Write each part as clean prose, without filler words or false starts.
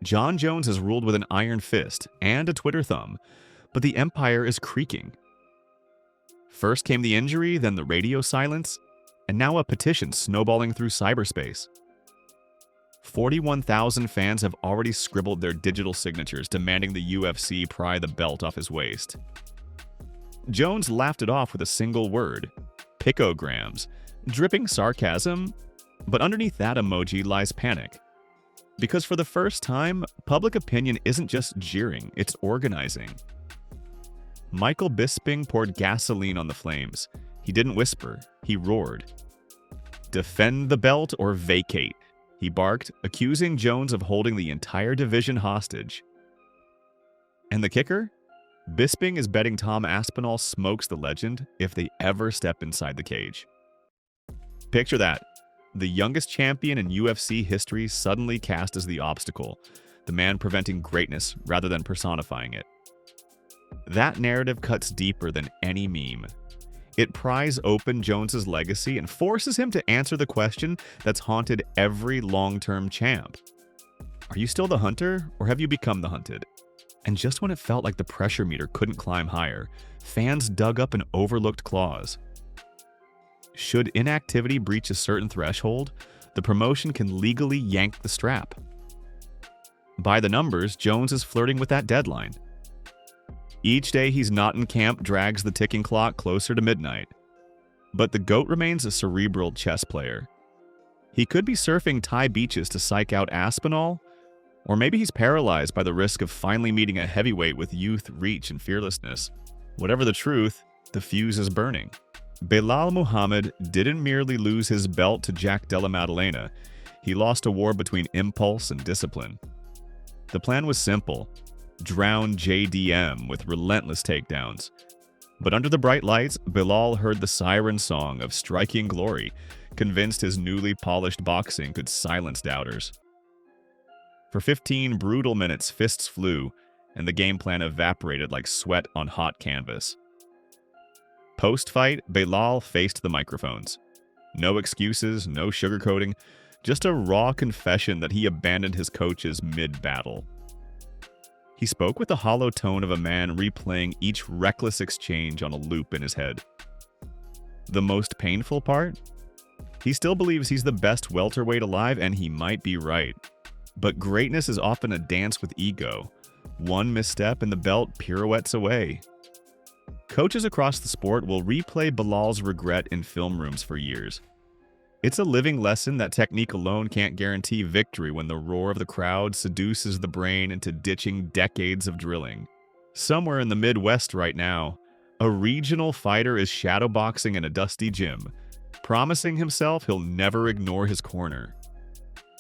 Jon Jones is ruled with an iron fist and a Twitter thumb, but the empire is creaking. First came the injury, then the radio silence, and now a petition snowballing through cyberspace. 41,000 fans have already scribbled their digital signatures demanding the UFC pry the belt off his waist. Jones laughed it off with a single word: picograms, dripping sarcasm, but underneath that emoji lies panic. Because for the first time, public opinion isn't just jeering, it's organizing. Michael Bisping poured gasoline on the flames. He didn't whisper, he roared. "Defend the belt or vacate," he barked, accusing Jones of holding the entire division hostage. And the kicker? Bisping is betting Tom Aspinall smokes the legend if they ever step inside the cage. Picture that. The youngest champion in UFC history suddenly cast as the obstacle, the man preventing greatness rather than personifying it. That narrative cuts deeper than any meme. It pries open Jones's legacy and forces him to answer the question that's haunted every long-term champ. Are you still the hunter, or have you become the hunted? And just when it felt like the pressure meter couldn't climb higher, fans dug up an overlooked clause. Should inactivity breach a certain threshold, the promotion can legally yank the strap. By the numbers, Jones is flirting with that deadline. Each day he's not in camp drags the ticking clock closer to midnight. But the GOAT remains a cerebral chess player. He could be surfing Thai beaches to psych out Aspinall, or maybe he's paralyzed by the risk of finally meeting a heavyweight with youth, reach, and fearlessness. Whatever the truth, the fuse is burning. Belal Muhammad didn't merely lose his belt to Jack Della Maddalena, he lost a war between impulse and discipline. The plan was simple: drown JDM with relentless takedowns. But under the bright lights, Belal heard the siren song of striking glory, convinced his newly polished boxing could silence doubters. For 15 brutal minutes, fists flew, and the game plan evaporated like sweat on hot canvas. Post-fight, Belal faced the microphones. No excuses, no sugarcoating, just a raw confession that he abandoned his coaches mid-battle. He spoke with the hollow tone of a man replaying each reckless exchange on a loop in his head. The most painful part? He still believes he's the best welterweight alive, and he might be right. But greatness is often a dance with ego. One misstep and the belt pirouettes away. Coaches across the sport will replay Belal's regret in film rooms for years. It's a living lesson that technique alone can't guarantee victory when the roar of the crowd seduces the brain into ditching decades of drilling. Somewhere in the Midwest right now, a regional fighter is shadowboxing in a dusty gym, promising himself he'll never ignore his corner.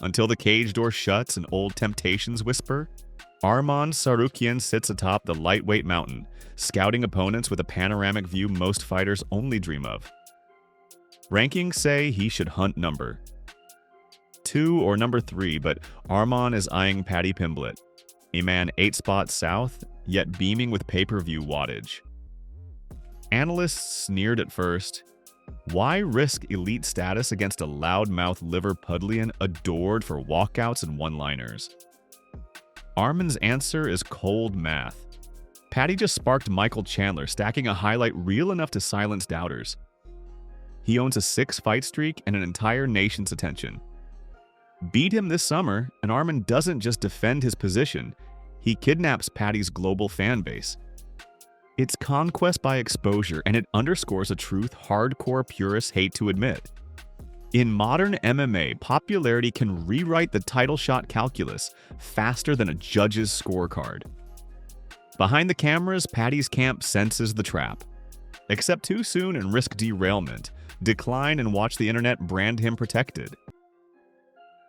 Until the cage door shuts and old temptations whisper, Arman Sarukian sits atop the lightweight mountain, scouting opponents with a panoramic view most fighters only dream of. Rankings say he should hunt number 2 or number 3, but Arman is eyeing Paddy Pimblett, a man 8 spots south, yet beaming with pay-per-view wattage. Analysts sneered at first. Why risk elite status against a loudmouth Liverpudlian adored for walkouts and one-liners? Arman's answer is cold math. Paddy just sparked Michael Chandler, stacking a highlight reel enough to silence doubters. He owns a 6-fight streak and an entire nation's attention. Beat him this summer, and Arman doesn't just defend his position, he kidnaps Paddy's global fan base. It's conquest by exposure, and it underscores a truth hardcore purists hate to admit. In modern MMA, popularity can rewrite the title shot calculus faster than a judge's scorecard. Behind the cameras, Paddy's camp senses the trap. Accept too soon and risk derailment. Decline and watch the internet brand him protected.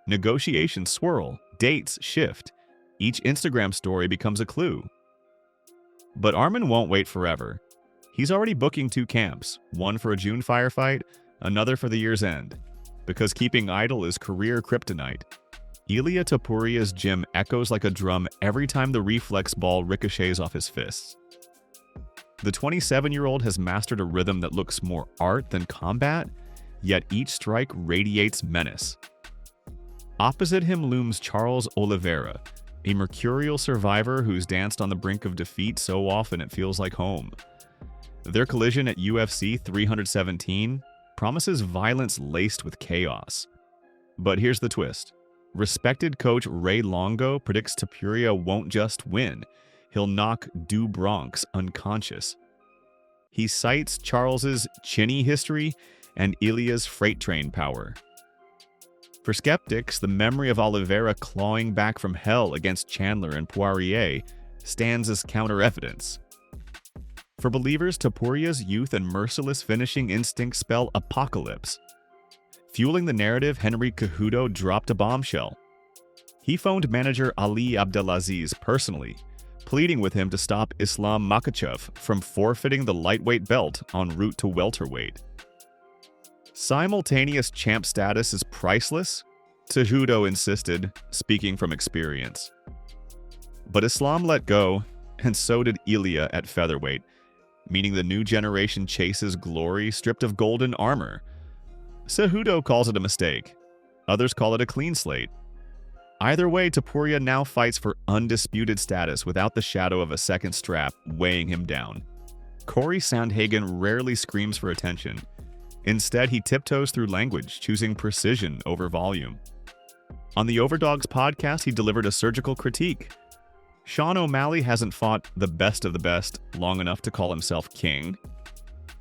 Negotiations swirl, dates shift. Each Instagram story becomes a clue. But Arman won't wait forever. He's already booking 2 camps, one for a June firefight, another for the year's end, because keeping idle is career kryptonite. Ilia Topuria's gym echoes like a drum every time the reflex ball ricochets off his fists. The 27-year-old has mastered a rhythm that looks more art than combat, yet each strike radiates menace. Opposite him looms Charles Oliveira, a mercurial survivor who's danced on the brink of defeat so often it feels like home. Their collision at UFC 317 promises violence laced with chaos. But here's the twist. Respected coach Ray Longo predicts Topuria won't just win, he'll knock Du Bronx unconscious. He cites Charles's chinny history and Ilya's freight train power. For skeptics, the memory of Oliveira clawing back from hell against Chandler and Poirier stands as counter-evidence. For believers, Topuria's youth and merciless finishing instincts spell apocalypse. Fueling the narrative, Henry Cejudo dropped a bombshell. He phoned manager Ali Abdelaziz personally, pleading with him to stop Islam Makhachev from forfeiting the lightweight belt en route to welterweight. Simultaneous champ status is priceless, Cejudo insisted, speaking from experience. But Islam let go, and so did Ilya at featherweight, meaning the new generation chases glory stripped of golden armor. Cejudo calls it a mistake. Others call it a clean slate. Either way, Topuria now fights for undisputed status without the shadow of a second strap weighing him down. Corey Sandhagen rarely screams for attention. Instead, he tiptoes through language, choosing precision over volume. On the Overdogs podcast, he delivered a surgical critique. Sean O'Malley hasn't fought the best of the best long enough to call himself king.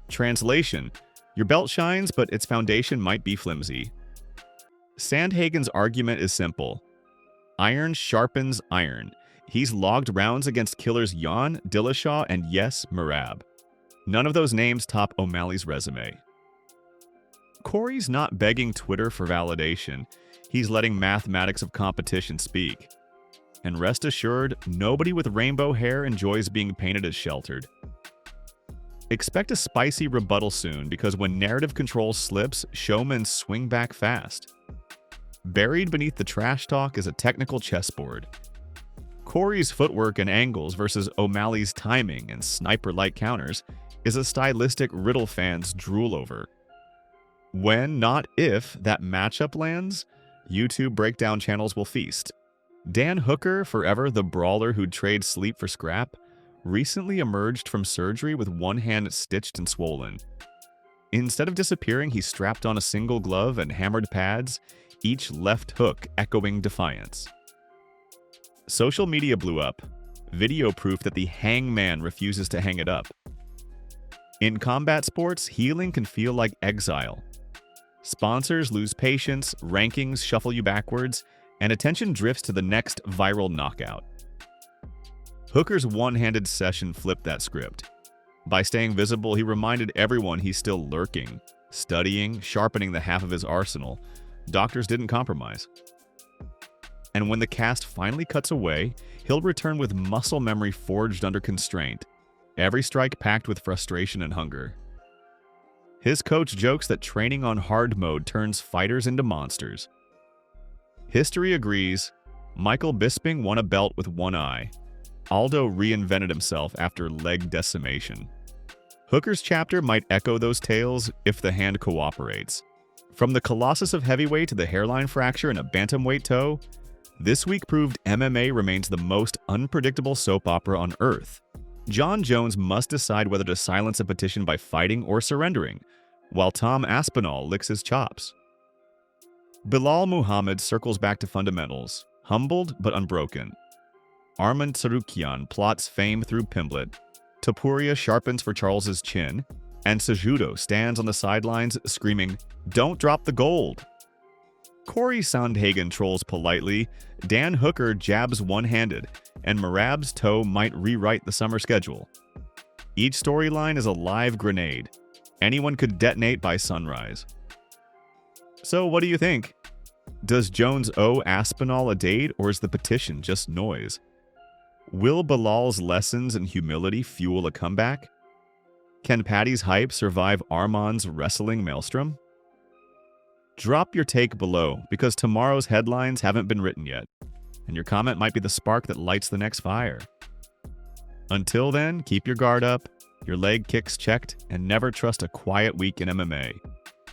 Translation: your belt shines, but its foundation might be flimsy. Sandhagen's argument is simple. Iron sharpens iron. He's logged rounds against killers Jan, Dillashaw, and yes, Merab. None of those names top O'Malley's resume. Corey's not begging Twitter for validation. He's letting mathematics of competition speak. And rest assured, nobody with rainbow hair enjoys being painted as sheltered. Expect a spicy rebuttal soon, because when narrative control slips, showmen swing back fast. Buried beneath the trash talk is a technical chessboard. Corey's footwork and angles versus O'Malley's timing and sniper-like counters is a stylistic riddle fans drool over. When, not if, that matchup lands, YouTube breakdown channels will feast. Dan Hooker, forever the brawler who'd trade sleep for scrap, recently emerged from surgery with one hand stitched and swollen. Instead of disappearing, he strapped on a single glove and hammered pads, each left hook echoing defiance. Social media blew up, video proof that the hangman refuses to hang it up. In combat sports, healing can feel like exile. Sponsors lose patience, rankings shuffle you backwards, and attention drifts to the next viral knockout. Hooker's one-handed session flipped that script. By staying visible, he reminded everyone he's still lurking, studying, sharpening the half of his arsenal. Doctors didn't compromise. And when the cast finally cuts away, he'll return with muscle memory forged under constraint, every strike packed with frustration and hunger. His coach jokes that training on hard mode turns fighters into monsters. History agrees. Michael Bisping won a belt with one eye. Aldo reinvented himself after leg decimation. Hooker's chapter might echo those tales if the hand cooperates. From the colossus of heavyweight to the hairline fracture and a bantamweight toe, this week proved MMA remains the most unpredictable soap opera on earth. Jon Jones must decide whether to silence a petition by fighting or surrendering, while Tom Aspinall licks his chops. Bilal Muhammad circles back to fundamentals, humbled but unbroken. Arman Tsarukyan plots fame through Pimblet. Topuria sharpens for Charles's chin, and Cejudo stands on the sidelines screaming, "Don't drop the gold!" Corey Sandhagen trolls politely, Dan Hooker jabs one-handed, and Merab's toe might rewrite the summer schedule. Each storyline is a live grenade. Anyone could detonate by sunrise. So what do you think? Does Jones owe Aspinall a date, or is the petition just noise? Will Bilal's lessons in humility fuel a comeback? Can Paddy's hype survive Arman's wrestling maelstrom? Drop your take below, because tomorrow's headlines haven't been written yet, and your comment might be the spark that lights the next fire. Until then, keep your guard up, your leg kicks checked, and never trust a quiet week in MMA.